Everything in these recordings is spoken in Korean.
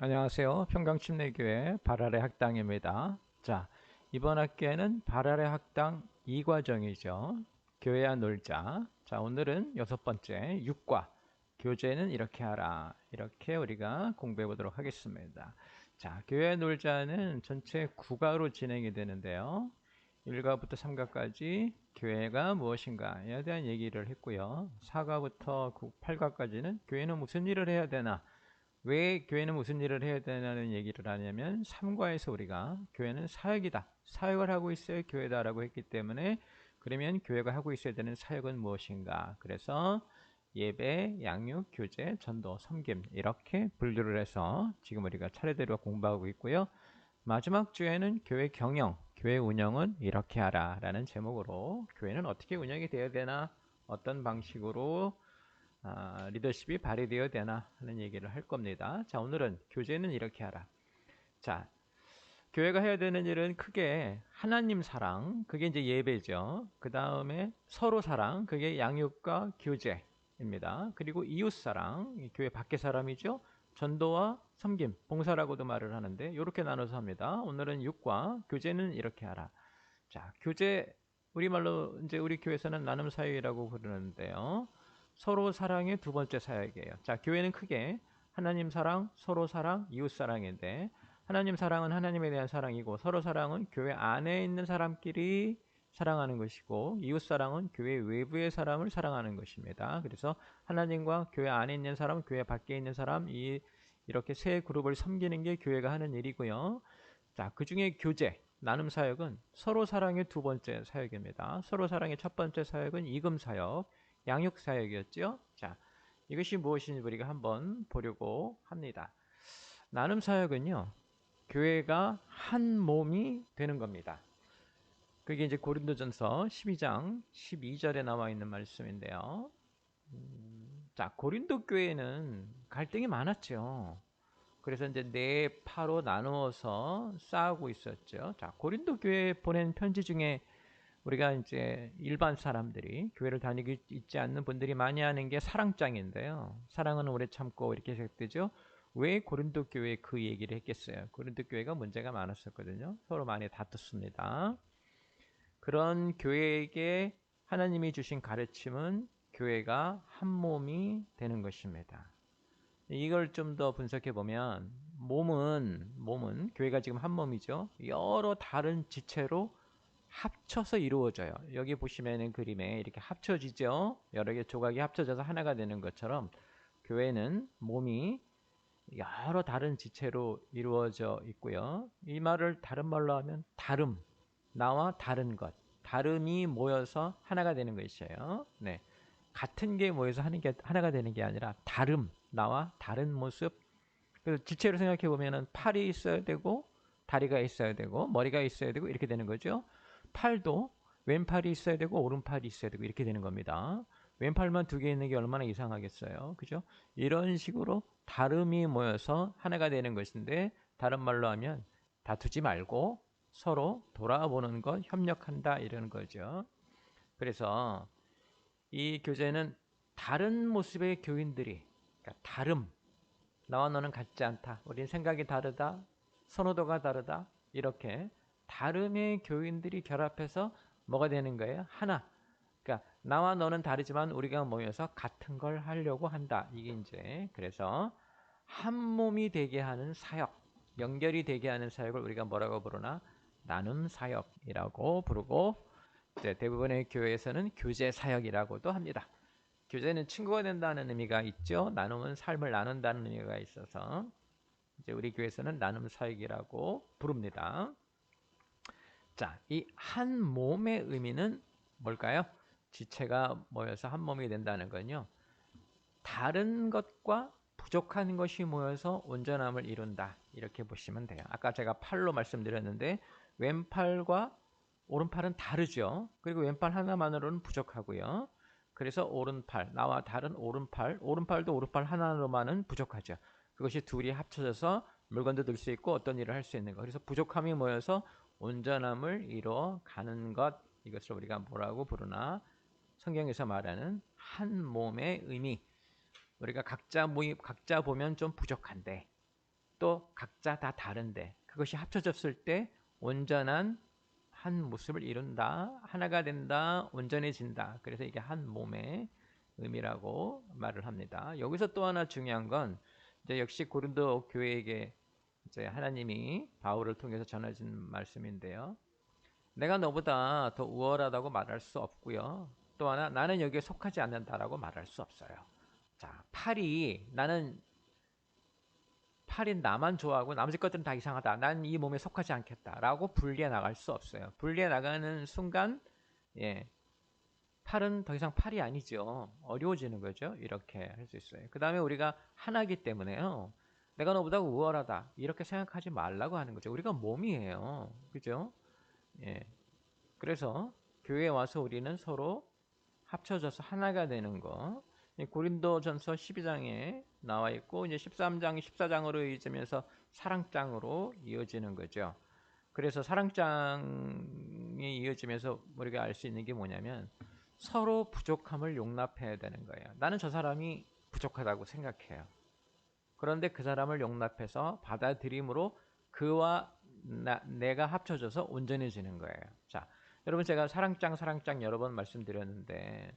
안녕하세요. 평강침례교회 발알의 학당입니다. 자, 이번 학기에는 발알의 학당 2과정이죠. 교회와 놀자. 자, 오늘은 6번째 6과. 교재는 이렇게 하라. 이렇게 우리가 공부해 보도록 하겠습니다. 자, 교회와 놀자는 전체 9과로 진행이 되는데요. 1과부터 3과까지 교회가 무엇인가에 대한 얘기를 했고요. 4과부터 8과까지는 교회는 무슨 일을 해야 되나, 왜 교회는 무슨 일을 해야 되냐는 얘기를 하냐면 3과에서 우리가 교회는 사역이다, 사역을 하고 있어야 교회다라고 했기 때문에, 그러면 교회가 하고 있어야 되는 사역은 무엇인가, 그래서 예배, 양육, 교제, 전도, 섬김 이렇게 분류를 해서 지금 우리가 차례대로 공부하고 있고요. 마지막 주에는 교회 경영, 교회 운영은 이렇게 하라 라는 제목으로 교회는 어떻게 운영이 되어야 되나, 어떤 방식으로 리더십이 발휘되어야 되나 하는 얘기를 할 겁니다. 자, 오늘은 교제는 이렇게 하라. 자, 교회가 해야 되는 일은 크게 하나님 사랑, 그게 이제 예배죠. 그 다음에 서로 사랑, 그게 양육과 교제입니다. 그리고 이웃 사랑, 교회 밖의 사람이죠. 전도와 섬김, 봉사라고도 말을 하는데 이렇게 나눠서 합니다. 오늘은 6과 교제는 이렇게 하라. 자, 교제, 우리말로 이제 우리 교회에서는 나눔 사역이라고 부르는데요. 서로 사랑의 두 번째 사역이에요. 자, 교회는 크게 하나님 사랑, 서로 사랑, 이웃 사랑인데, 하나님 사랑은 하나님에 대한 사랑이고, 서로 사랑은 교회 안에 있는 사람끼리 사랑하는 것이고, 이웃 사랑은 교회 외부의 사람을 사랑하는 것입니다. 그래서 하나님과 교회 안에 있는 사람, 교회 밖에 있는 사람, 이렇게 세 그룹을 섬기는 게 교회가 하는 일이고요. 자, 그 중에 교제, 나눔 사역은 서로 사랑의 두 번째 사역입니다. 서로 사랑의 첫 번째 사역은 이금 사역, 양육 사역이었죠. 자, 이것이 무엇인지 우리가 한번 보려고 합니다. 나눔 사역은요, 교회가 한 몸이 되는 겁니다. 그게 이제 고린도전서 12장 12절에 나와 있는 말씀인데요. 자, 고린도 교회는 갈등이 많았죠. 그래서 이제 네 파로 나누어서 싸우고 있었죠. 자, 고린도 교회에 보낸 편지 중에 우리가 이제 일반 사람들이, 교회를 다니고 있지 않는 분들이 많이 하는 게 사랑장인데요. 사랑은 오래 참고 이렇게 시작되죠. 왜 고린도 교회에 그 얘기를 했겠어요? 고린도 교회가 문제가 많았었거든요. 서로 많이 다퉜습니다. 그런 교회에게 하나님이 주신 가르침은 교회가 한 몸이 되는 것입니다. 이걸 좀 더 분석해 보면, 몸은 교회가 지금 한 몸이죠. 여러 다른 지체로 합쳐서 이루어져요. 여기 보시면은 그림에 이렇게 합쳐지죠. 여러 개 조각이 합쳐져서 하나가 되는 것처럼 교회는 몸이 여러 다른 지체로 이루어져 있고요. 이 말을 다른 말로 하면 다름, 나와 다른 것, 다름이 모여서 하나가 되는 것이에요. 네. 같은 게 모여서 하는 게 하나가 되는 게 아니라 다름, 나와 다른 모습. 그래서 지체로 생각해 보면은 팔이 있어야 되고, 다리가 있어야 되고, 머리가 있어야 되고, 이렇게 되는 거죠. 팔도 왼팔이 있어야 되고 오른팔이 있어야 되고 이렇게 되는 겁니다. 왼팔만 두 개 있는 게 얼마나 이상하겠어요. 그죠? 이런 식으로 다름이 모여서 하나가 되는 것인데, 다른 말로 하면 다투지 말고 서로 돌아보는 것, 협력한다 이런 거죠. 그래서 이 교재는 다른 모습의 교인들이, 그러니까 다름, 나와 너는 같지 않다, 우린 생각이 다르다, 선호도가 다르다, 이렇게 다름의 교인들이 결합해서 뭐가 되는 거예요? 하나. 그러니까 나와 너는 다르지만 우리가 모여서 같은 걸 하려고 한다. 이게 이제 그래서 한 몸이 되게 하는 사역, 연결이 되게 하는 사역을 우리가 뭐라고 부르나? 나눔 사역이라고 부르고, 이제 대부분의 교회에서는 교제 사역이라고도 합니다. 교제는 친구가 된다는 의미가 있죠. 나눔은 삶을 나눈다는 의미가 있어서 이제 우리 교회에서는 나눔 사역이라고 부릅니다. 자, 이 한 몸의 의미는 뭘까요? 지체가 모여서 한 몸이 된다는 건요, 다른 것과 부족한 것이 모여서 온전함을 이룬다, 이렇게 보시면 돼요. 아까 제가 팔로 말씀드렸는데 왼팔과 오른팔은 다르죠. 그리고 왼팔 하나만으로는 부족하고요. 그래서 오른팔, 나와 다른 오른팔, 오른팔도 오른팔 하나로만은 부족하죠. 그것이 둘이 합쳐져서 물건도 들 수 있고 어떤 일을 할 수 있는 것. 그래서 부족함이 모여서 온전함을 이루어 가는 것, 이것을 우리가 뭐라고 부르나? 성경에서 말하는 한 몸의 의미. 우리가 각자 보면 좀 부족한데, 또 각자 다 다른데 그것이 합쳐졌을 때 온전한 한 모습을 이룬다. 하나가 된다. 온전해진다. 그래서 이게 한 몸의 의미라고 말을 합니다. 여기서 또 하나 중요한 건 이제 역시 고린도 교회에게 이제 하나님이 바울을 통해서 전해진 말씀인데요. 내가 너보다 더 우월하다고 말할 수 없고요. 또 하나 나는 여기에 속하지 않는다라고 말할 수 없어요. 자, 팔이 나만 좋아하고 나머지 것들은 다 이상하다. 난 이 몸에 속하지 않겠다라고 분리해 나갈 수 없어요. 분리해 나가는 순간 예, 팔은 더 이상 팔이 아니죠. 어려워지는 거죠. 이렇게 할 수 있어요. 그 다음에 우리가 하나이기 때문에요. 내가 너보다 우월하다. 이렇게 생각하지 말라고 하는 거죠. 우리가 몸이에요. 그죠? 예. 그래서 교회에 와서 우리는 서로 합쳐져서 하나가 되는 거. 고린도전서 12장에 나와 있고 이제 13장, 14장으로 이어지면서 사랑장으로 이어지는 거죠. 그래서 사랑장이 이어지면서 우리가 알 수 있는 게 뭐냐면 서로 부족함을 용납해야 되는 거예요. 나는 저 사람이 부족하다고 생각해요. 그런데 그 사람을 용납해서 받아들임으로 그와 내가 합쳐져서 온전해지는 거예요. 자, 여러분 제가 사랑장 여러 번 말씀드렸는데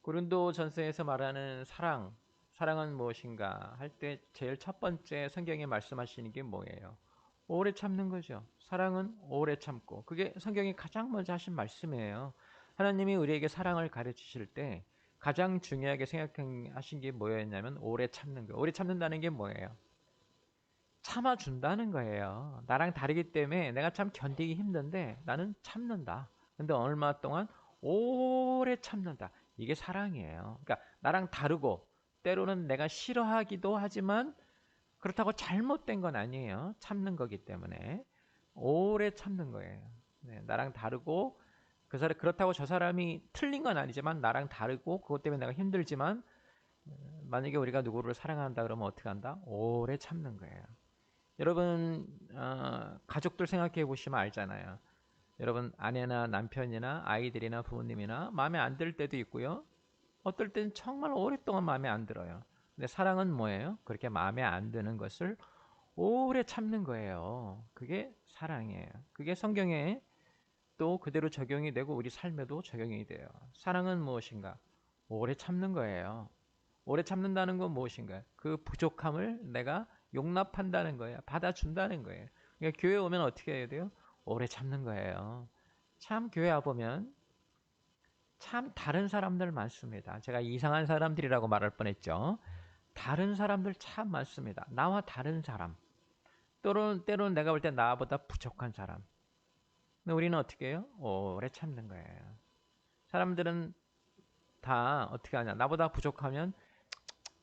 고린도전서에서 말하는 사랑은 무엇인가 할 때 제일 첫 번째 성경에 말씀하시는 게 뭐예요? 오래 참는 거죠. 사랑은 오래 참고. 그게 성경이 가장 먼저 하신 말씀이에요. 하나님이 우리에게 사랑을 가르치실 때 가장 중요하게 생각하신 게 뭐였냐면 오래 참는 거예요. 오래 참는다는 게 뭐예요? 참아준다는 거예요. 나랑 다르기 때문에 내가 참 견디기 힘든데 나는 참는다. 근데 얼마 동안 오래 참는다. 이게 사랑이에요. 그러니까 나랑 다르고 때로는 내가 싫어하기도 하지만 그렇다고 잘못된 건 아니에요. 참는 거기 때문에 오래 참는 거예요. 네, 나랑 다르고 그 사람 그렇다고 저 사람이 틀린 건 아니지만 나랑 다르고 그것 때문에 내가 힘들지만 만약에 우리가 누구를 사랑한다 그러면 어떻게 한다? 오래 참는 거예요. 여러분 가족들 생각해 보시면 알잖아요. 여러분 아내나 남편이나 아이들이나 부모님이나 마음에 안 들 때도 있고요. 어떨 땐 정말 오랫동안 마음에 안 들어요. 근데 사랑은 뭐예요? 그렇게 마음에 안 드는 것을 오래 참는 거예요. 그게 사랑이에요. 그게 성경에 또 그대로 적용이 되고 우리 삶에도 적용이 돼요. 사랑은 무엇인가? 오래 참는 거예요. 오래 참는다는 건 무엇인가? 그 부족함을 내가 용납한다는 거예요. 받아준다는 거예요. 그러니까 교회 오면 어떻게 해야 돼요? 오래 참는 거예요. 참 교회 와보면 참 다른 사람들 많습니다. 제가 이상한 사람들이라고 말할 뻔했죠. 다른 사람들 참 많습니다. 나와 다른 사람. 때로는 내가 볼 때 나보다 부족한 사람. 근데 우리는 어떻게 해요? 오래 참는 거예요. 사람들은 다 어떻게 하냐. 나보다 부족하면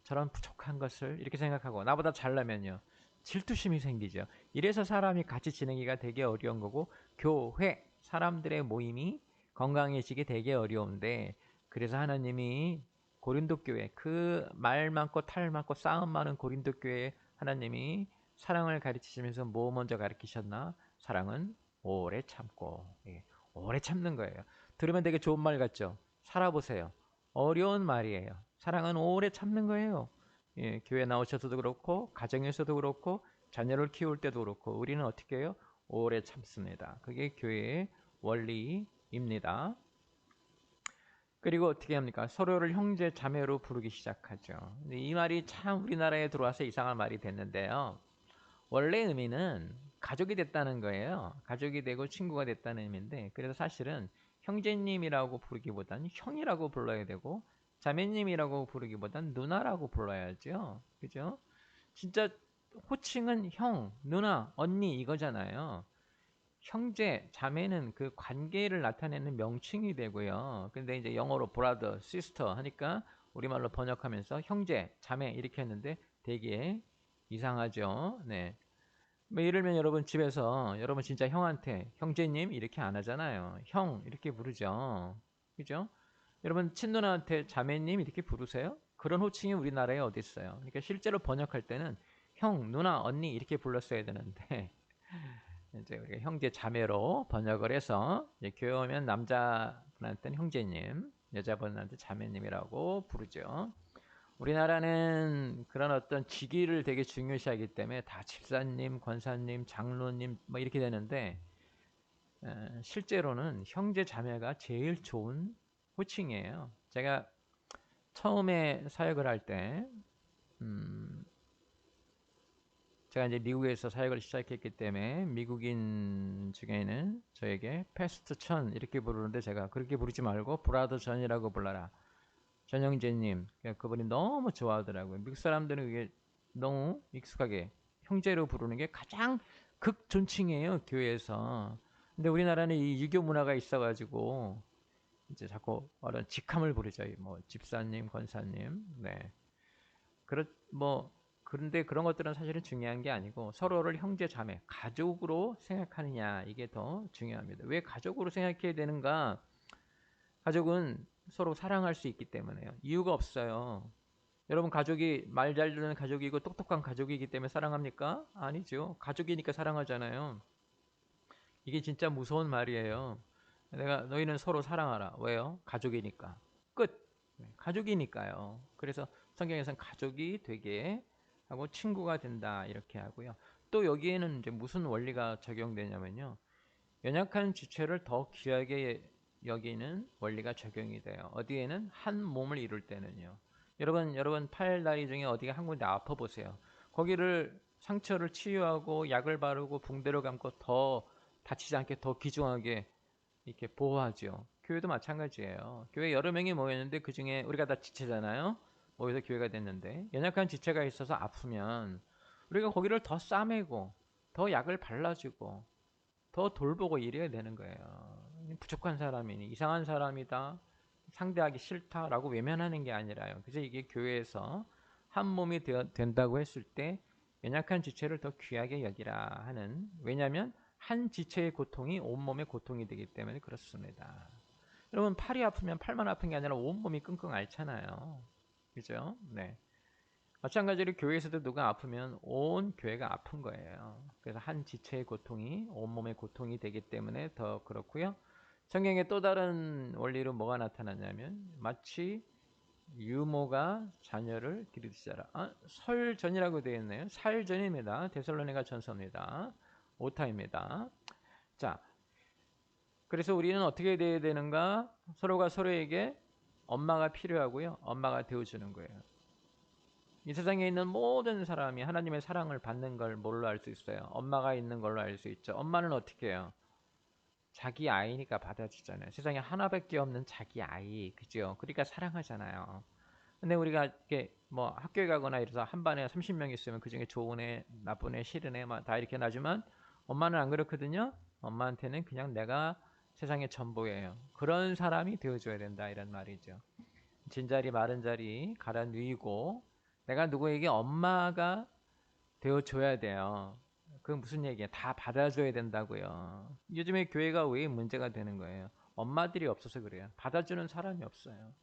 저런 부족한 것을 이렇게 생각하고 나보다 잘나면요. 질투심이 생기죠. 이래서 사람이 같이 지내기가 되게 어려운 거고 교회, 사람들의 모임이 건강해지기 되게 어려운데 그래서 하나님이 고린도 교회 그 말 많고 탈 많고 싸움 많은 고린도 교회에 하나님이 사랑을 가르치시면서 뭐 먼저 가르치셨나? 사랑은 오래 참고 오래 참는 거예요. 들으면 되게 좋은 말 같죠? 살아보세요. 어려운 말이에요. 사랑은 오래 참는 거예요. 예, 교회 나오셔서도 그렇고 가정에서도 그렇고 자녀를 키울 때도 그렇고 우리는 어떻게 해요? 오래 참습니다. 그게 교회의 원리입니다. 그리고 어떻게 합니까? 서로를 형제 자매로 부르기 시작하죠. 근데 이 말이 참 우리나라에 들어와서 이상한 말이 됐는데요. 원래 의미는 가족이 됐다는 거예요. 가족이 되고 친구가 됐다는 의미인데 그래서 사실은 형제님이라고 부르기보다는 형이라고 불러야 되고 자매님이라고 부르기보다는 누나라고 불러야죠. 그죠? 진짜 호칭은 형, 누나, 언니 이거잖아요. 형제, 자매는 그 관계를 나타내는 명칭이 되고요. 근데 이제 영어로 brother, sister 하니까 우리말로 번역하면서 형제, 자매 이렇게 했는데 되게 이상하죠. 네. 뭐 예를 들면 여러분 집에서 여러분 진짜 형한테 형제님 이렇게 안 하잖아요. 형 이렇게 부르죠. 그죠? 여러분 친누나한테 자매님 이렇게 부르세요? 그런 호칭이 우리나라에 어디 있어요? 그러니까 실제로 번역할 때는 형, 누나, 언니 이렇게 불렀어야 되는데 이제 우리가 형제 자매로 번역을 해서 이제 교회 오면 남자분한테는 형제님, 여자분한테 자매님이라고 부르죠. 우리나라는 그런 어떤 직위를 되게 중요시하기 때문에 다 집사님, 권사님, 장로님 뭐 이렇게 되는데 실제로는 형제 자매가 제일 좋은 호칭이에요. 제가 처음에 사역을 할 때, 제가 이제 미국에서 사역을 시작했기 때문에 미국인 중에는 저에게 패스트 천 이렇게 부르는데 제가 그렇게 부르지 말고 브라더 전이라고 불러라. 전영재님, 그분이 너무 좋아하더라고요. 미국 사람들은 그게 너무 익숙하게 형제로 부르는 게 가장 극존칭이에요, 교회에서. 근데 우리나라는 이 유교 문화가 있어가지고 이제 자꾸 어떤 직함을 부르죠. 뭐 집사님, 권사님. 네. 뭐 그런데 그런 것들은 사실은 중요한 게 아니고 서로를 형제 자매, 가족으로 생각하느냐 이게 더 중요합니다. 왜 가족으로 생각해야 되는가? 가족은 서로 사랑할 수 있기 때문에요. 이유가 없어요. 여러분 가족이 말 잘 듣는 가족이고 똑똑한 가족이기 때문에 사랑합니까? 아니죠. 가족이니까 사랑하잖아요. 이게 진짜 무서운 말이에요. 내가 너희는 서로 사랑하라. 왜요? 가족이니까. 끝. 네, 가족이니까요. 그래서 성경에서는 가족이 되게 하고 친구가 된다 이렇게 하고요. 또 여기에는 이제 무슨 원리가 적용되냐면요. 연약한 지체를 더 귀하게 여기는 원리가 적용이 돼요. 어디에는 한 몸을 이룰 때는요. 여러분 팔 다리 중에 어디가 한 군데 아파 보세요. 거기를 상처를 치유하고 약을 바르고 붕대로 감고 더 다치지 않게 더 귀중하게 이렇게 보호하죠. 교회도 마찬가지예요. 교회 여러 명이 모였는데 그 중에 우리가 다 지체잖아요. 모여서 교회가 됐는데 연약한 지체가 있어서 아프면 우리가 거기를 더 싸매고 더 약을 발라주고 더 돌보고 이래야 되는 거예요. 부족한 사람이니 이상한 사람이다. 상대하기 싫다라고 외면하는 게 아니라요. 그래서 이게 교회에서 한 몸이 된다고 했을 때 연약한 지체를 더 귀하게 여기라 하는, 왜냐하면 한 지체의 고통이 온몸의 고통이 되기 때문에 그렇습니다. 여러분 팔이 아프면 팔만 아픈 게 아니라 온몸이 끙끙 앓잖아요. 그죠? 네. 마찬가지로 교회에서도 누가 아프면 온 교회가 아픈 거예요. 그래서 한 지체의 고통이 온몸의 고통이 되기 때문에 더 그렇고요. 성경에 또 다른 원리로 뭐가 나타나냐면 마치 유모가 자녀를 기르시자라. 설전이라고 되어 있네요. 살전입니다. 데살로니가 전서입니다. 오타입니다. 자, 그래서 우리는 어떻게 돼야 되는가? 서로가 서로에게 엄마가 필요하고요. 엄마가 되어주는 거예요. 이 세상에 있는 모든 사람이 하나님의 사랑을 받는 걸 뭘로 알 수 있어요? 엄마가 있는 걸로 알 수 있죠. 엄마는 어떻게 해요? 자기 아이니까 받아주잖아요. 세상에 하나밖에 없는 자기 아이, 그죠? 그러니까 사랑하잖아요. 근데 우리가 이렇게 뭐 학교에 가거나 이래서 한 반에 30명 있으면 그 중에 좋은 애, 나쁜 애, 싫은 애 다 이렇게 나지만 엄마는 안 그렇거든요. 엄마한테는 그냥 내가 세상의 전부예요. 그런 사람이 되어줘야 된다 이런 말이죠. 진자리 마른 자리 갈아 누이고 내가 누구에게 엄마가 되어줘야 돼요. 그건 무슨 얘기야? 다 받아줘야 된다고요. 요즘에 교회가 왜 문제가 되는 거예요? 엄마들이 없어서 그래요. 받아주는 사람이 없어요.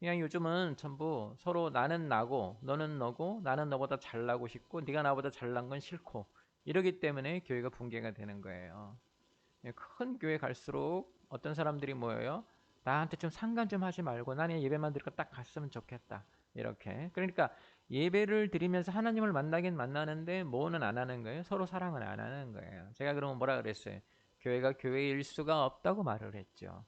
그냥 요즘은 전부 서로 나는 나고 너는 너고 나는 너보다 잘나고 싶고 네가 나보다 잘난 건 싫고 이러기 때문에 교회가 붕괴가 되는 거예요. 큰 교회 갈수록 어떤 사람들이 모여요. 나한테 좀 상관 좀 하지 말고 나는 예배만 드리고 딱 갔으면 좋겠다. 이렇게. 그러니까 예배를 드리면서 하나님을 만나긴 만나는데 뭐는 안 하는 거예요. 서로 사랑을 안 하는 거예요. 제가 그러면 뭐라 그랬어요? 교회가 교회일 수가 없다고 말을 했죠.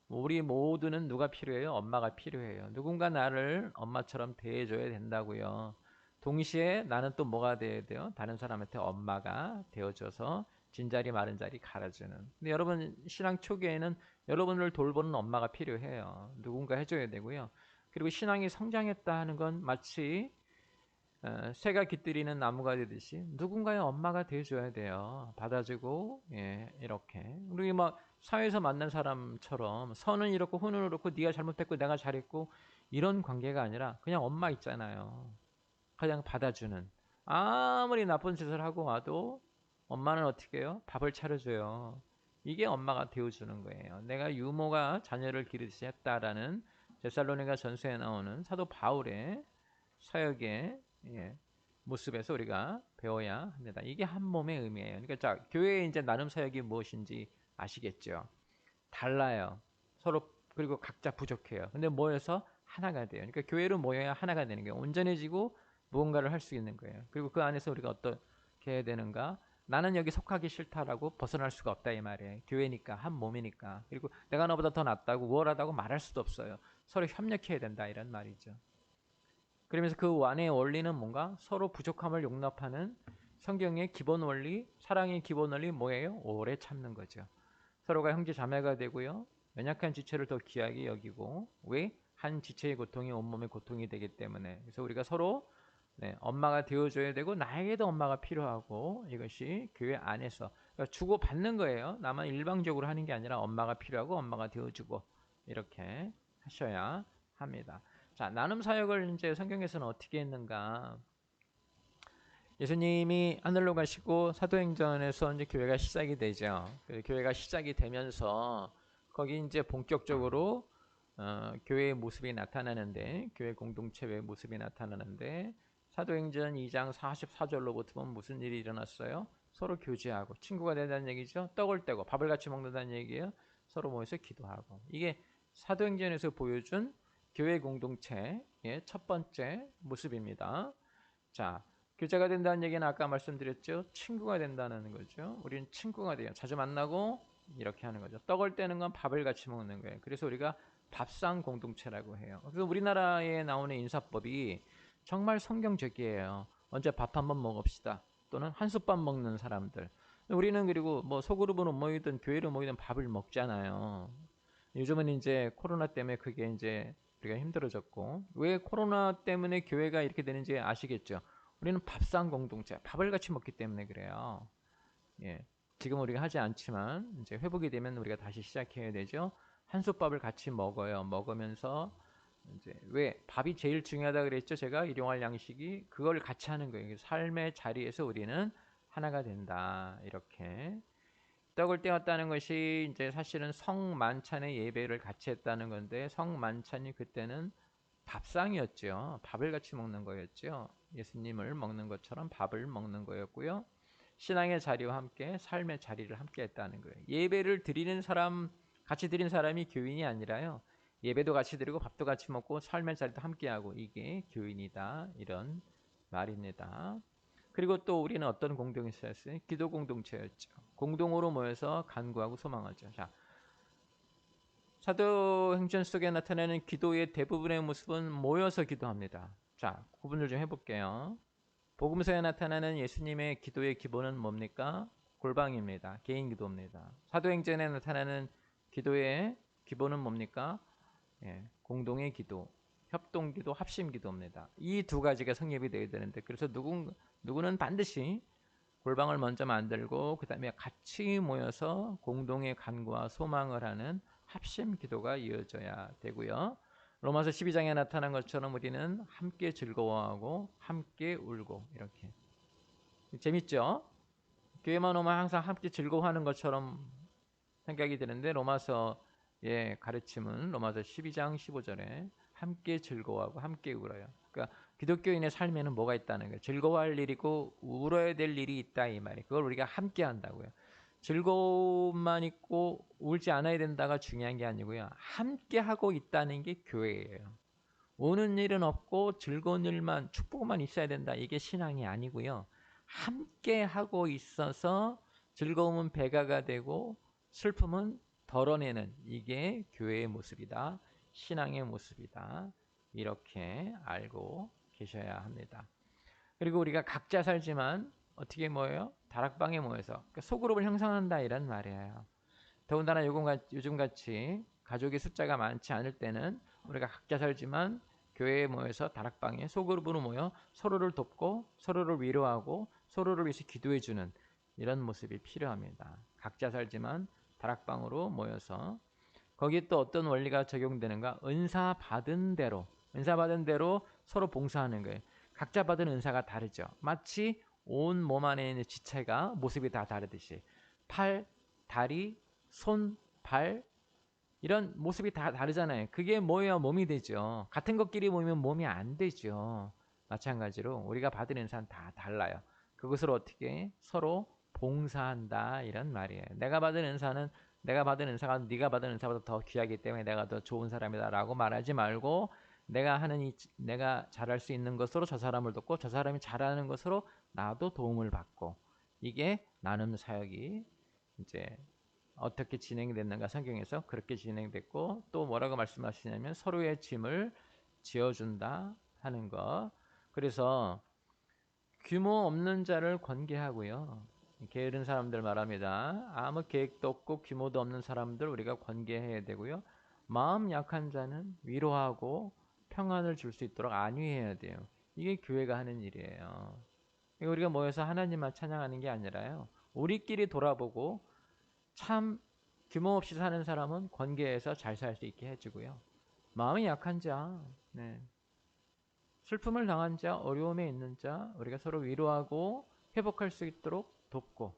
우리 모두는 누가 필요해요? 엄마가 필요해요. 누군가 나를 엄마처럼 대해줘야 된다고요. 동시에 나는 또 뭐가 돼야 돼요? 다른 사람한테 엄마가 되어줘서 진자리 마른 자리 갈아주는. 근데 여러분 신앙 초기에는 여러분을 돌보는 엄마가 필요해요. 누군가 해줘야 되고요. 그리고 신앙이 성장했다 하는 건 마치 새가 깃들이는 나무가 되듯이 누군가의 엄마가 돼줘야 돼요. 받아주고 이렇게 우리 막 사회에서 만난 사람처럼 선은 이렇고 훈은 이렇고 네가 잘못했고 내가 잘했고 이런 관계가 아니라 그냥 엄마 있잖아요. 그냥 받아주는, 아무리 나쁜 짓을 하고 와도 엄마는 어떻게 해요? 밥을 차려줘요. 이게 엄마가 되어주는 거예요. 내가 유모가 자녀를 기르듯이 했다라는 데살로니가 전서에 나오는 사도 바울의 사역의 모습에서 우리가 배워야 합니다. 이게 한 몸의 의미예요. 그러니까 자, 교회의 이제 나눔 사역이 무엇인지 아시겠죠? 달라요. 서로 그리고 각자 부족해요. 근데 모여서 하나가 돼요. 그러니까 교회로 모여야 하나가 되는 거예요. 온전해지고 무언가를 할 수 있는 거예요. 그리고 그 안에서 우리가 어떻게 해야 되는가? 나는 여기 속하기 싫다라고 벗어날 수가 없다 이 말이에요. 교회니까 한 몸이니까. 그리고 내가 너보다 더 낫다고 우월하다고 말할 수도 없어요. 서로 협력해야 된다 이런 말이죠. 그러면서 그 안의 원리는 뭔가 서로 부족함을 용납하는 성경의 기본 원리, 사랑의 기본 원리 뭐예요? 오래 참는 거죠. 서로가 형제 자매가 되고요. 연약한 지체를 더 귀하게 여기고 왜? 한 지체의 고통이 온몸의 고통이 되기 때문에. 그래서 우리가 서로 엄마가 되어줘야 되고 나에게도 엄마가 필요하고 이것이 교회 안에서 그러니까 주고 받는 거예요. 나만 일방적으로 하는 게 아니라 엄마가 필요하고 엄마가 되어주고 이렇게 하셔야 합니다. 자, 나눔 사역을 이제 성경에서는 어떻게 했는가? 예수님이 하늘로 가시고 사도행전에서 이제 교회가 시작이 되죠. 교회가 시작이 되면서 거기 이제 본격적으로 교회의 모습이 나타나는데 교회 공동체의 모습이 나타나는데 사도행전 2장 44절로부터 보면 무슨 일이 일어났어요? 서로 교제하고 친구가 된다는 얘기죠. 떡을 떼고 밥을 같이 먹는다는 얘기예요. 서로 모여서 기도하고 이게 사도행전에서 보여준 교회 공동체의 첫 번째 모습입니다. 자, 교제가 된다는 얘기는 아까 말씀드렸죠. 친구가 된다는 거죠. 우리는 친구가 돼요. 자주 만나고 이렇게 하는 거죠. 떡을 떼는 건 밥을 같이 먹는 거예요. 그래서 우리가 밥상 공동체라고 해요. 그래서 우리나라에 나오는 인사법이 정말 성경적이에요. 언제 밥 한번 먹읍시다. 또는 한솥밥 먹는 사람들. 우리는 그리고 뭐 소그룹으로 모이든 교회로 모이든 밥을 먹잖아요. 요즘은 이제 코로나 때문에 그게 이제 우리가 힘들어졌고 왜 코로나 때문에 교회가 이렇게 되는지 아시겠죠? 우리는 밥상 공동체, 밥을 같이 먹기 때문에 그래요. 예. 지금 우리가 하지 않지만 이제 회복이 되면 우리가 다시 시작해야 되죠. 한솥밥을 같이 먹어요. 먹으면서 이제 왜 밥이 제일 중요하다 그랬죠? 제가 일용할 양식이 그걸 같이 하는 거예요. 삶의 자리에서 우리는 하나가 된다. 이렇게 떡을 떼었다는 것이 이제 사실은 성만찬의 예배를 같이 했다는 건데 성만찬이 그때는 밥상이었죠. 밥을 같이 먹는 거였죠. 예수님을 먹는 것처럼 밥을 먹는 거였고요. 신앙의 자리와 함께 삶의 자리를 함께 했다는 거예요. 예배를 드리는 사람, 같이 드린 사람이 교인이 아니라요. 예배도 같이 드리고 밥도 같이 먹고 삶의 자리도 함께 하고 이게 교인이다. 이런 말입니다. 그리고 또 우리는 어떤 공동체였어요? 기도 공동체였죠. 공동으로 모여서 간구하고 소망하죠. 자, 사도행전 속에 나타나는 기도의 대부분의 모습은 모여서 기도합니다. 자, 구분을 좀 해볼게요. 복음서에 나타나는 예수님의 기도의 기본은 뭡니까? 골방입니다. 개인 기도입니다. 사도행전에 나타나는 기도의 기본은 뭡니까? 공동의 기도, 협동 기도, 합심 기도입니다. 이 두 가지가 성립이 되어야 되는데 그래서 누구는 반드시 골방을 먼저 만들고 그 다음에 같이 모여서 공동의 간구와 소망을 하는 합심 기도가 이어져야 되고요. 로마서 12장에 나타난 것처럼 우리는 함께 즐거워하고 함께 울고 이렇게 재밌죠? 교회만 오면 항상 함께 즐거워하는 것처럼 생각이 드는데 로마서의 가르침은 로마서 12장 15절에 함께 즐거워하고 함께 울어요. 그러니까 기독교인의 삶에는 뭐가 있다는 거예요. 즐거워할 일이고 울어야 될 일이 있다 이 말이에요. 그걸 우리가 함께 한다고요. 즐거움만 있고 울지 않아야 된다가 중요한 게 아니고요. 함께 하고 있다는 게 교회예요. 우는 일은 없고 즐거운 일만 축복만 있어야 된다. 이게 신앙이 아니고요. 함께 하고 있어서 즐거움은 배가가 되고 슬픔은 덜어내는 이게 교회의 모습이다. 신앙의 모습이다. 이렇게 알고 계셔야 합니다. 그리고 우리가 각자 살지만 어떻게 모여요? 다락방에 모여서 그러니까 소그룹을 형성한다 이런 말이에요. 더군다나 요즘같이 가족의 숫자가 많지 않을 때는 우리가 각자 살지만 교회에 모여서 다락방에 소그룹으로 모여 서로를 돕고 서로를 위로하고 서로를 위해서 기도해주는 이런 모습이 필요합니다. 각자 살지만 다락방으로 모여서 거기에 또 어떤 원리가 적용되는가? 은사 받은 대로 서로 봉사하는 거예요. 각자 받은 은사가 다르죠. 마치 온 몸 안에 있는 지체가 모습이 다 다르듯이 팔, 다리, 손, 발 이런 모습이 다 다르잖아요. 그게 모여야 몸이 되죠. 같은 것끼리 모이면 몸이 안 되죠. 마찬가지로 우리가 받은 은사는 다 달라요. 그것을 어떻게 서로 봉사한다 이런 말이에요. 내가 받은 은사가 네가 받은 은사보다 더 귀하기 때문에 내가 더 좋은 사람이다라고 말하지 말고 내가 잘할 수 있는 것으로 저 사람을 돕고 저 사람이 잘하는 것으로 나도 도움을 받고 이게 나눔 사역이 이제 어떻게 진행됐는가 성경에서 그렇게 진행됐고 또 뭐라고 말씀하시냐면 서로의 짐을 지어준다 하는 거. 그래서 규모 없는 자를 권계하고요. 게으른 사람들 말합니다. 아무 계획도 없고 규모도 없는 사람들 우리가 권계해야 되고요. 마음 약한 자는 위로하고 평안을 줄 수 있도록 안위해야 돼요. 이게 교회가 하는 일이에요. 우리가 모여서 하나님만 찬양하는 게 아니라요. 우리끼리 돌아보고 참 규모 없이 사는 사람은 권계해서 잘 살 수 있게 해주고요. 마음이 약한 자, 네. 슬픔을 당한 자, 어려움에 있는 자, 우리가 서로 위로하고 회복할 수 있도록 돕고,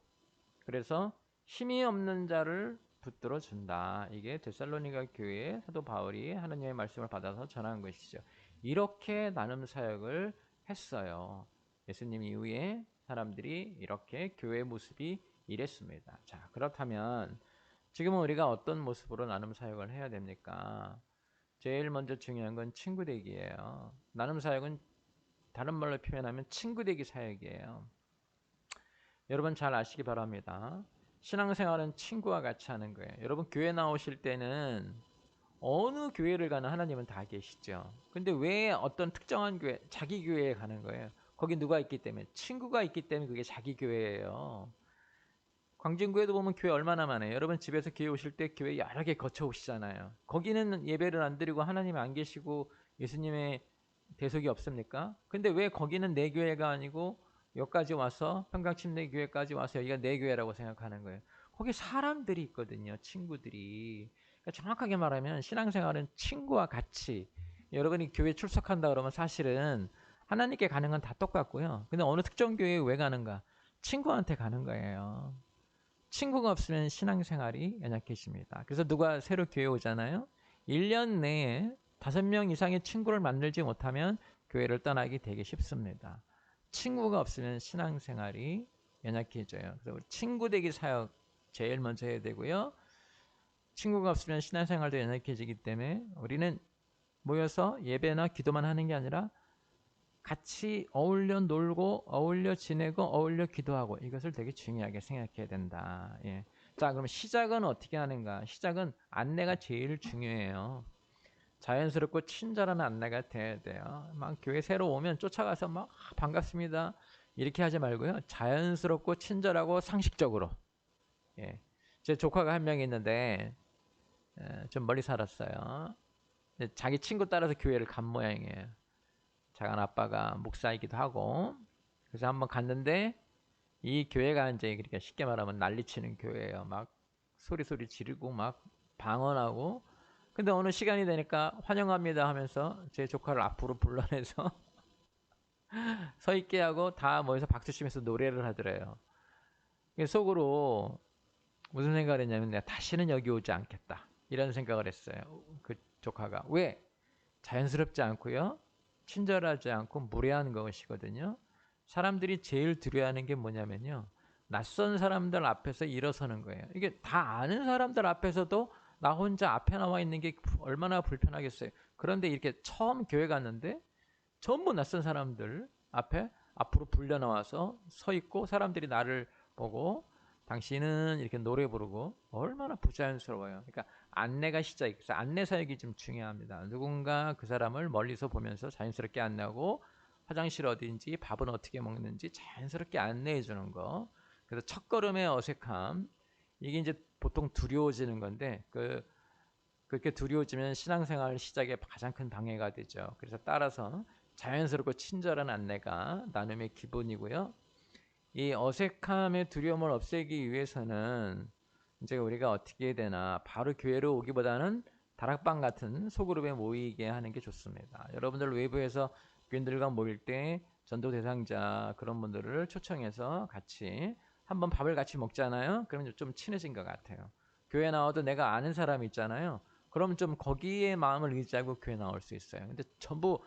그래서 힘이 없는 자를 붙들어 준다. 이게 데살로니가 교회의 사도 바울이 하나님의 말씀을 받아서 전한 것이죠. 이렇게 나눔 사역을 했어요. 예수님 이후에 사람들이 이렇게 교회 모습이 이랬습니다. 자, 그렇다면 지금은 우리가 어떤 모습으로 나눔 사역을 해야 됩니까? 제일 먼저 중요한 건 친구 되기예요. 나눔 사역은 다른 말로 표현하면 친구 되기 사역이에요. 여러분 잘 아시기 바랍니다. 신앙생활은 친구와 같이 하는 거예요. 여러분 교회 나오실 때는 어느 교회를 가나 하나님은 다 계시죠. 근데 왜 어떤 특정한 교회, 자기 교회에 가는 거예요? 거기 누가 있기 때문에? 친구가 있기 때문에 그게 자기 교회예요. 광진구에도 보면 교회 얼마나 많아요. 여러분 집에서 교회 오실 때 교회 여러 개 거쳐 오시잖아요. 거기는 예배를 안 드리고 하나님 안 계시고 예수님의 대속이 없습니까? 근데 왜 거기는 내 교회가 아니고 여기까지 와서 평강침례교회까지 와서 여기가 내 교회라고 생각하는 거예요. 거기 사람들이 있거든요. 친구들이. 그러니까 정확하게 말하면 신앙생활은 친구와 같이 여러분이 교회 출석한다 그러면 사실은 하나님께 가는 건 다 똑같고요. 근데 어느 특정 교회에 왜 가는가? 친구한테 가는 거예요. 친구가 없으면 신앙생활이 연약해집니다. 그래서 누가 새로 교회 오잖아요. 1년 내에 5명 이상의 친구를 만들지 못하면 교회를 떠나기 되게 쉽습니다. 친구가 없으면 신앙생활이 연약해져요. 그래서 우리 친구 되기 사역 제일 먼저 해야 되고요. 친구가 없으면 신앙생활도 연약해지기 때문에 우리는 모여서 예배나 기도만 하는 게 아니라 같이 어울려 놀고 어울려 지내고 어울려 기도하고 이것을 되게 중요하게 생각해야 된다. 예. 자, 그럼 시작은 어떻게 하는가? 시작은 안내가 제일 중요해요. 자연스럽고 친절한 안내가 돼야 돼요. 막 교회 새로 오면 쫓아가서 막 반갑습니다. 이렇게 하지 말고요. 자연스럽고 친절하고 상식적으로. 예. 제 조카가 한 명 있는데 좀 멀리 살았어요. 자기 친구 따라서 교회를 간 모양이에요. 작은 아빠가 목사이기도 하고 그래서 한번 갔는데 이 교회가 이제 그러니까 쉽게 말하면 난리치는 교회예요. 막 소리 지르고 막 방언하고 근데 어느 시간이 되니까 환영합니다 하면서 제 조카를 앞으로 불러내서 서 있게 하고 다 모여서 박수 치면서 노래를 하더래요. 속으로 무슨 생각을 했냐면 내가 다시는 여기 오지 않겠다 이런 생각을 했어요. 그 조카가 왜? 자연스럽지 않고요. 친절하지 않고 무례한 것이거든요. 사람들이 제일 두려워하는 게 뭐냐면요. 낯선 사람들 앞에서 일어서는 거예요. 이게 다 아는 사람들 앞에서도 나 혼자 앞에 나와 있는 게 얼마나 불편하겠어요. 그런데 이렇게 처음 교회 갔는데 전부 낯선 사람들 앞에 앞으로 불려 나와서 서 있고 사람들이 나를 보고 당신은 이렇게 노래 부르고 얼마나 부자연스러워요. 그러니까 안내가 시작이에요. 그래서 안내 사역이 좀 중요합니다. 누군가 그 사람을 멀리서 보면서 자연스럽게 안내하고 화장실 어디인지 밥은 어떻게 먹는지 자연스럽게 안내해 주는 거. 그래서 첫걸음의 어색함 이게 이제 보통 두려워지는 건데 그렇게 두려워지면 신앙생활 시작에 가장 큰 방해가 되죠. 그래서 따라서 자연스럽고 친절한 안내가 나눔의 기본이고요. 이 어색함의 두려움을 없애기 위해서는 이제 우리가 어떻게 해야 되나 바로 교회로 오기보다는 다락방 같은 소그룹에 모이게 하는 게 좋습니다. 여러분들 외부에서 교인들과 모일 때 전도 대상자 그런 분들을 초청해서 같이 한번 밥을 같이 먹잖아요. 그러면 좀 친해진 것 같아요. 교회 나와도 내가 아는 사람 있잖아요. 그럼 좀 거기에 마음을 의지하고 교회 나올 수 있어요. 근데 전부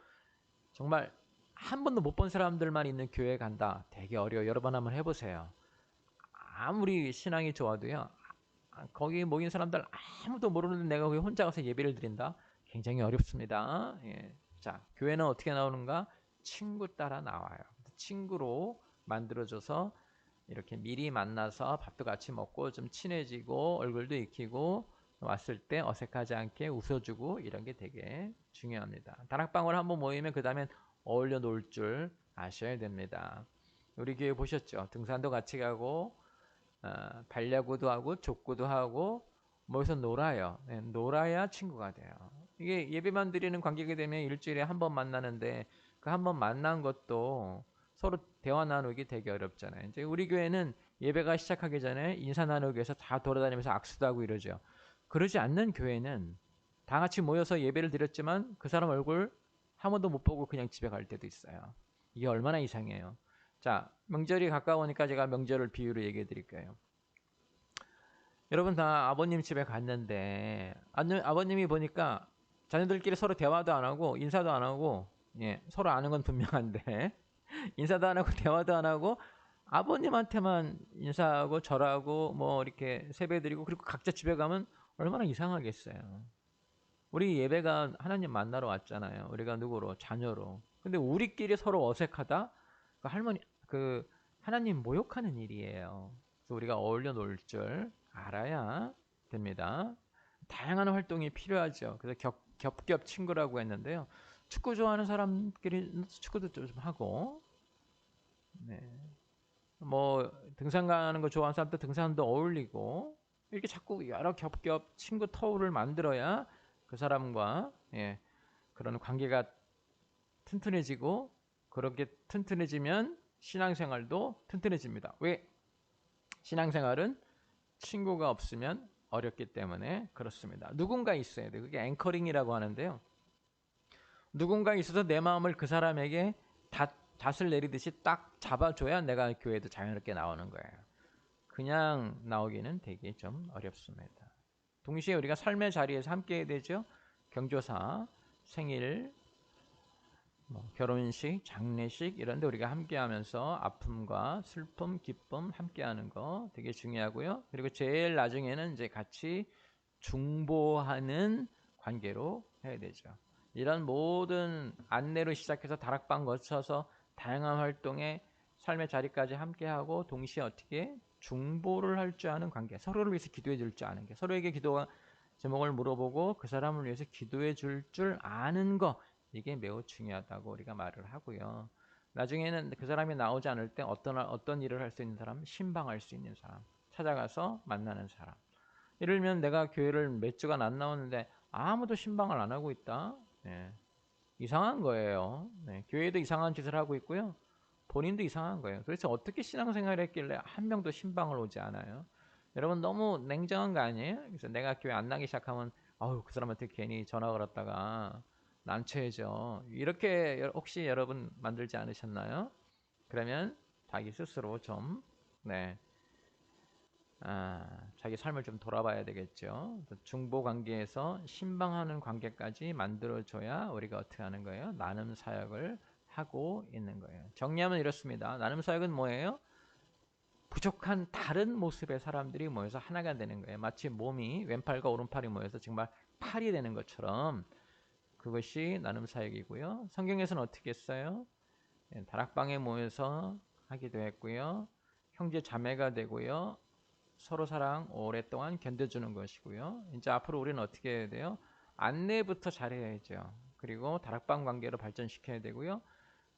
정말 한 번도 못 본 사람들만 있는 교회 간다. 되게 어려워. 여러 번 한번 해보세요. 아무리 신앙이 좋아도요. 거기 모인 사람들 아무도 모르는데 내가 거기 혼자 가서 예배를 드린다. 굉장히 어렵습니다. 예. 자, 교회는 어떻게 나오는가? 친구 따라 나와요. 친구로 만들어줘서 이렇게 미리 만나서 밥도 같이 먹고 좀 친해지고 얼굴도 익히고 왔을 때 어색하지 않게 웃어주고 이런 게 되게 중요합니다. 다락방을 한번 모이면 그 다음엔 어울려 놀 줄 아셔야 됩니다. 우리 교회 보셨죠? 등산도 같이 가고 반려구도 하고 족구도 하고 모여서 놀아요. 네, 놀아야 친구가 돼요. 이게 예배만 드리는 관객이 되면 일주일에 한 번 만나는데 그 한 번 만난 것도 서로 대화 나누기 되게 어렵잖아요. 이제 우리 교회는 예배가 시작하기 전에 인사 나누기 위해서 다 돌아다니면서 악수도 하고 이러죠. 그러지 않는 교회는 다 같이 모여서 예배를 드렸지만 그 사람 얼굴 한 번도 못 보고 그냥 집에 갈 때도 있어요. 이게 얼마나 이상해요. 자, 명절이 가까우니까 제가 명절을 비유로 얘기해 드릴게요. 여러분 다 아버님 집에 갔는데 아버님이 보니까 자녀들끼리 서로 대화도 안 하고 인사도 안 하고 예, 서로 아는 건 분명한데 인사도 안 하고 대화도 안 하고 아버님한테만 인사하고 절하고 뭐 이렇게 세배드리고 그리고 각자 집에 가면 얼마나 이상하겠어요. 우리 예배가 하나님 만나러 왔잖아요. 우리가 누구로? 자녀로. 근데 우리끼리 서로 어색하다? 그 할머니 그 하나님 모욕하는 일이에요. 그래서 우리가 어울려 놀 줄 알아야 됩니다. 다양한 활동이 필요하죠. 그래서 겹겹 친구라고 했는데요. 축구 좋아하는 사람끼리 축구도 좀 하고, 네. 뭐 등산 가는 거 좋아하는 사람도 등산도 어울리고 이렇게 자꾸 여러 겹겹 친구 터울을 만들어야 그 사람과 예, 그런 관계가 튼튼해지고 그렇게 튼튼해지면 신앙생활도 튼튼해집니다. 왜? 신앙생활은 친구가 없으면 어렵기 때문에 그렇습니다. 누군가 있어야 돼요. 그게 앵커링이라고 하는데요. 누군가 있어서 내 마음을 그 사람에게 닷을 내리듯이 딱 잡아줘야 내가 교회도 자연스럽게 나오는 거예요. 그냥 나오기는 되게 좀 어렵습니다. 동시에 우리가 삶의 자리에서 함께 해야 되죠. 경조사, 생일, 뭐 결혼식, 장례식 이런 데 우리가 함께 하면서 아픔과 슬픔, 기쁨 함께 하는 거 되게 중요하고요. 그리고 제일 나중에는 이제 같이 중보하는 관계로 해야 되죠. 이런 모든 안내로 시작해서 다락방 거쳐서 다양한 활동에 삶의 자리까지 함께하고 동시에 어떻게 중보를 할 줄 아는 관계, 서로를 위해서 기도해 줄 줄 아는 게, 서로에게 기도 제목을 물어보고 그 사람을 위해서 기도해 줄 줄 아는 거, 이게 매우 중요하다고 우리가 말을 하고요. 나중에는 그 사람이 나오지 않을 때 어떤 일을 할 수 있는 사람, 신방할 수 있는 사람, 찾아가서 만나는 사람. 예를 들면 내가 교회를 몇 주간 안 나오는데 아무도 신방을 안 하고 있다. 네. 이상한 거예요. 네. 교회도 이상한 짓을 하고 있고요. 본인도 이상한 거예요. 도대체 어떻게 신앙생활을 했길래 한 명도 신방을 오지 않아요? 여러분 너무 냉정한 거 아니에요? 그래서 내가 교회 안 나기 시작하면 아우 그 사람한테 괜히 전화 걸었다가 난처해져. 이렇게 혹시 여러분 만들지 않으셨나요? 그러면 자기 스스로 좀 네. 자기 삶을 좀 돌아봐야 되겠죠. 중보 관계에서 신방하는 관계까지 만들어줘야 우리가 어떻게 하는 거예요? 나눔 사역을 하고 있는 거예요. 정리하면 이렇습니다. 나눔 사역은 뭐예요? 부족한 다른 모습의 사람들이 모여서 하나가 되는 거예요. 마치 몸이 왼팔과 오른팔이 모여서 정말 팔이 되는 것처럼 그것이 나눔 사역이고요. 성경에서는 어떻게 했어요? 다락방에 모여서 하기도 했고요. 형제 자매가 되고요. 서로 사랑 오랫동안 견뎌주는 것이고요. 이제 앞으로 우리는 어떻게 해야 돼요? 안내부터 잘해야죠. 그리고 다락방 관계로 발전시켜야 되고요.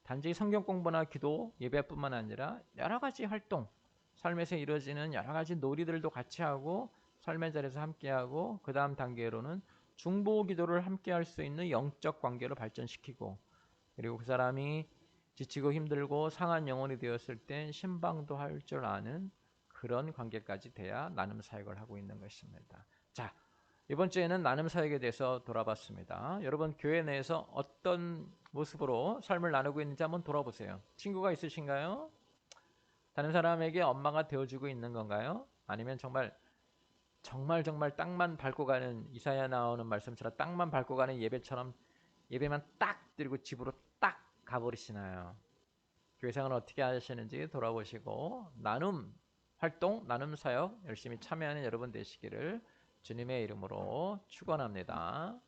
단지 성경 공부나 기도, 예배뿐만 아니라 여러 가지 활동, 삶에서 이루어지는 여러 가지 놀이들도 같이 하고 삶의 자리에서 함께하고 그 다음 단계로는 중보 기도를 함께할 수 있는 영적 관계로 발전시키고 그리고 그 사람이 지치고 힘들고 상한 영혼이 되었을 땐 신방도 할 줄 아는 그런 관계까지 돼야 나눔 사역을 하고 있는 것입니다. 자, 이번 주에는 나눔 사역에 대해서 돌아봤습니다. 여러분 교회 내에서 어떤 모습으로 삶을 나누고 있는지 한번 돌아보세요. 친구가 있으신가요? 다른 사람에게 엄마가 되어주고 있는 건가요? 아니면 정말 땅만 밟고 가는 이사야 나오는 말씀처럼 땅만 밟고 가는 예배처럼 예배만 딱 드리고 집으로 딱 가버리시나요? 교회 생활 어떻게 하시는지 돌아보시고 나눔 활동, 나눔 사역 열심히 참여하는 여러분 되시기를 주님의 이름으로 축원합니다.